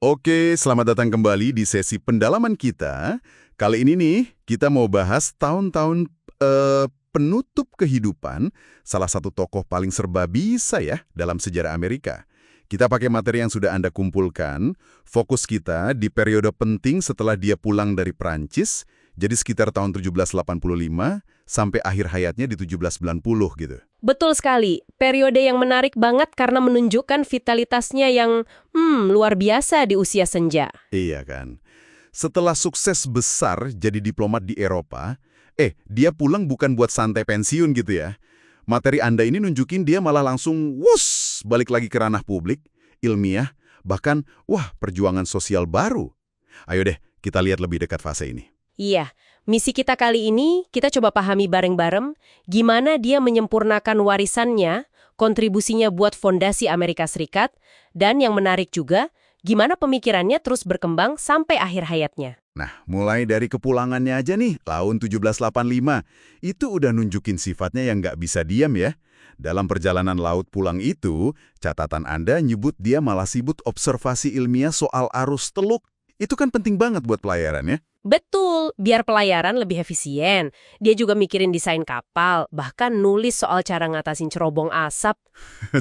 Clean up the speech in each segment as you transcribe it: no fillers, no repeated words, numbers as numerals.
Oke, selamat datang kembali di sesi pendalaman kita. Kali ini nih, kita mau bahas tahun-tahun penutup kehidupan salah satu tokoh paling serba bisa ya dalam sejarah Amerika. Kita pakai materi yang sudah Anda kumpulkan, fokus kita di periode penting setelah dia pulang dari Prancis, jadi sekitar tahun 1785 sampai akhir hayatnya di 1790 gitu. Betul sekali. Periode yang menarik banget karena menunjukkan vitalitasnya yang luar biasa di usia senja. Iya kan. Setelah sukses besar jadi diplomat di Eropa, dia pulang bukan buat santai pensiun gitu ya. Materi Anda ini nunjukin dia malah langsung balik lagi ke ranah publik, ilmiah, bahkan perjuangan sosial baru. Ayo deh, kita lihat lebih dekat fase ini. Iya, misi kita kali ini kita coba pahami bareng-bareng gimana dia menyempurnakan warisannya, kontribusinya buat fondasi Amerika Serikat, dan yang menarik juga, gimana pemikirannya terus berkembang sampai akhir hayatnya. Nah, mulai dari kepulangannya aja nih, tahun 1785, itu udah nunjukin sifatnya yang nggak bisa diam ya. Dalam perjalanan laut pulang itu, catatan Anda nyebut dia malah sibuk observasi ilmiah soal arus teluk. Itu kan penting banget buat pelayaran ya. Betul, biar pelayaran lebih efisien. Dia juga mikirin desain kapal, bahkan nulis soal cara ngatasin cerobong asap.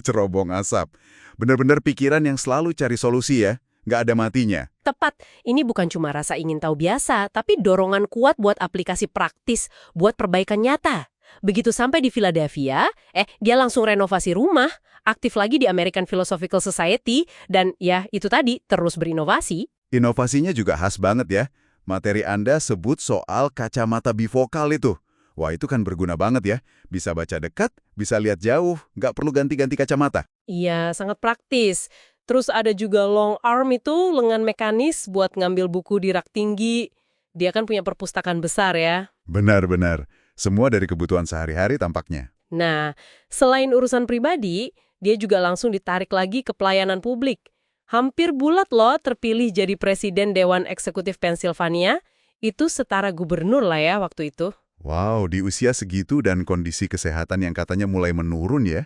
Cerobong asap. Benar-benar pikiran yang selalu cari solusi ya, nggak ada matinya. Tepat, ini bukan cuma rasa ingin tahu biasa, tapi dorongan kuat buat aplikasi praktis, buat perbaikan nyata. Begitu sampai di Philadelphia, dia langsung renovasi rumah, aktif lagi di American Philosophical Society, dan ya itu tadi, terus berinovasi. Inovasinya juga khas banget ya. Materi Anda sebut soal kacamata bifokal itu. Wah, itu kan berguna banget ya. Bisa baca dekat, bisa lihat jauh, nggak perlu ganti-ganti kacamata. Iya, sangat praktis. Terus ada juga long arm itu, lengan mekanis buat ngambil buku di rak tinggi. Dia kan punya perpustakaan besar ya. Benar-benar. Semua dari kebutuhan sehari-hari tampaknya. Nah, selain urusan pribadi, dia juga langsung ditarik lagi ke pelayanan publik. Hampir bulat loh terpilih jadi Presiden Dewan Eksekutif Pennsylvania, itu setara gubernur lah ya waktu itu. Wow, di usia segitu dan kondisi kesehatan yang katanya mulai menurun ya.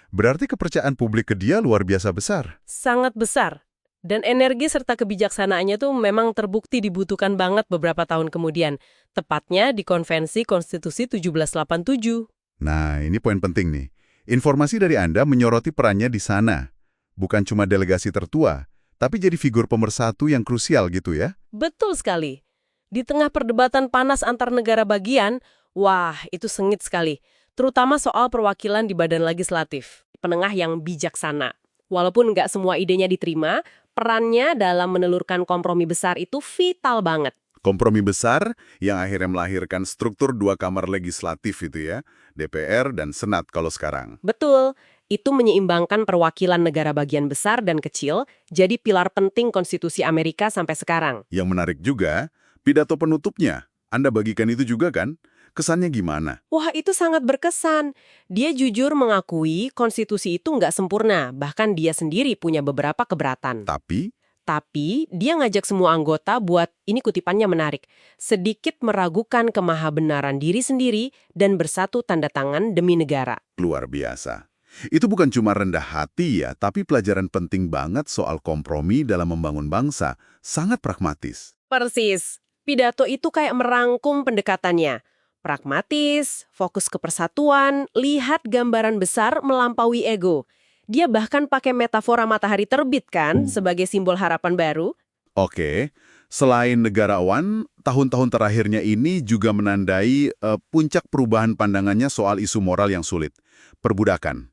Berarti kepercayaan publik ke dia luar biasa besar. Sangat besar. Dan energi serta kebijaksanaannya tuh memang terbukti dibutuhkan banget beberapa tahun kemudian. Tepatnya di Konvensi Konstitusi 1787. Nah, ini poin penting nih. Informasi dari Anda menyoroti perannya di sana. Bukan cuma delegasi tertua, tapi jadi figur pemersatu yang krusial gitu ya. Betul sekali. Di tengah perdebatan panas antar negara bagian, itu sengit sekali. Terutama soal perwakilan di badan legislatif. Penengah yang bijaksana. Walaupun nggak semua idenya diterima, perannya dalam menelurkan kompromi besar itu vital banget. Kompromi besar yang akhirnya melahirkan struktur dua kamar legislatif itu ya, DPR dan Senat kalau sekarang. Betul, itu menyeimbangkan perwakilan negara bagian besar dan kecil, jadi pilar penting konstitusi Amerika sampai sekarang. Yang menarik juga, pidato penutupnya. Anda bagikan itu juga kan? Kesannya gimana? Wah, itu sangat berkesan. Dia jujur mengakui konstitusi itu nggak sempurna, bahkan dia sendiri punya beberapa keberatan. Tapi, dia ngajak semua anggota buat, ini kutipannya menarik, sedikit meragukan kemahabenaran diri sendiri dan bersatu tanda tangan demi negara. Luar biasa. Itu bukan cuma rendah hati ya, tapi pelajaran penting banget soal kompromi dalam membangun bangsa. Sangat pragmatis. Persis. Pidato itu kayak merangkum pendekatannya. Pragmatis, fokus ke persatuan, lihat gambaran besar melampaui ego. Dia bahkan pakai metafora matahari terbit kan sebagai simbol harapan baru. Oke, selain negarawan, tahun-tahun terakhirnya ini juga menandai puncak perubahan pandangannya soal isu moral yang sulit. Perbudakan.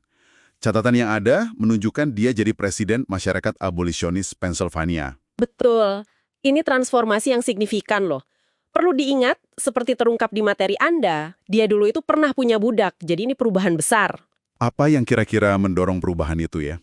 Catatan yang ada menunjukkan dia jadi presiden masyarakat abolisionis Pennsylvania. Betul. Ini transformasi yang signifikan loh. Perlu diingat, seperti terungkap di materi Anda, dia dulu itu pernah punya budak, jadi ini perubahan besar. Apa yang kira-kira mendorong perubahan itu ya?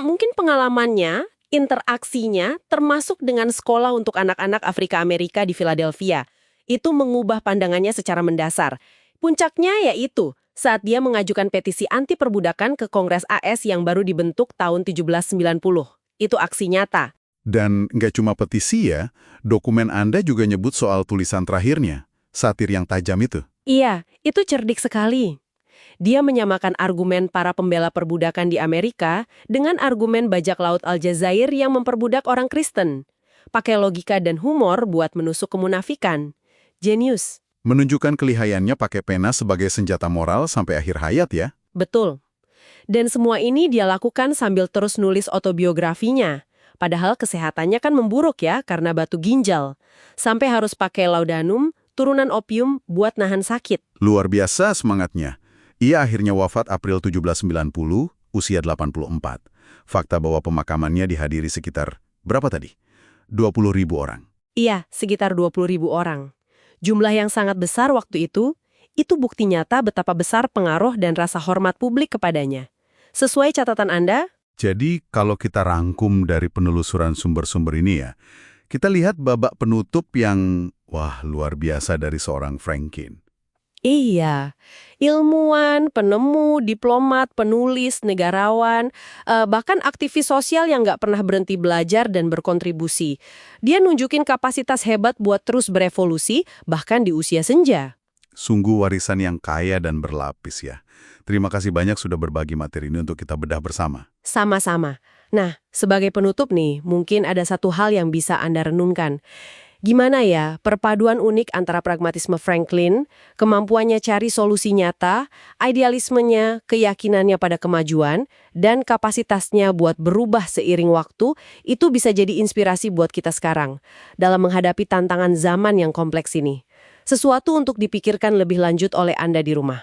Mungkin pengalamannya, interaksinya, termasuk dengan sekolah untuk anak-anak Afrika Amerika di Philadelphia. Itu mengubah pandangannya secara mendasar. Puncaknya yaitu saat dia mengajukan petisi anti perbudakan ke Kongres AS yang baru dibentuk tahun 1790. Itu aksi nyata. Dan nggak cuma petisi ya, dokumen Anda juga nyebut soal tulisan terakhirnya, satir yang tajam itu. Iya, itu cerdik sekali. Dia menyamakan argumen para pembela perbudakan di Amerika dengan argumen bajak laut Aljazair yang memperbudak orang Kristen. Pakai logika dan humor buat menusuk kemunafikan. Jenius. Menunjukkan kelihayannya pakai pena sebagai senjata moral sampai akhir hayat ya. Betul. Dan semua ini dia lakukan sambil terus nulis autobiografinya. Padahal kesehatannya kan memburuk ya karena batu ginjal. Sampai harus pakai laudanum, turunan opium buat nahan sakit. Luar biasa semangatnya. Ia akhirnya wafat April 1790, usia 84. Fakta bahwa pemakamannya dihadiri sekitar, berapa tadi? 20.000 orang. Iya, sekitar 20.000 orang. Jumlah yang sangat besar waktu itu bukti nyata betapa besar pengaruh dan rasa hormat publik kepadanya. Sesuai catatan Anda, Jadi kalau kita rangkum dari penelusuran sumber-sumber ini ya, kita lihat babak penutup yang, wah, luar biasa dari seorang Franklin. iya, ilmuwan, penemu, diplomat, penulis, negarawan, bahkan aktivis sosial yang nggak pernah berhenti belajar dan berkontribusi. Dia nunjukin kapasitas hebat buat terus berevolusi, bahkan di usia senja. Sungguh warisan yang kaya dan berlapis ya. Terima kasih banyak sudah berbagi materi ini untuk kita bedah bersama. Sama-sama. Nah, sebagai penutup nih, mungkin ada satu hal yang bisa Anda renungkan. Gimana ya perpaduan unik antara pragmatisme Franklin, kemampuannya cari solusi nyata, idealismenya, keyakinannya pada kemajuan, dan kapasitasnya buat berubah seiring waktu, itu bisa jadi inspirasi buat kita sekarang dalam menghadapi tantangan zaman yang kompleks ini. Sesuatu untuk dipikirkan lebih lanjut oleh Anda di rumah.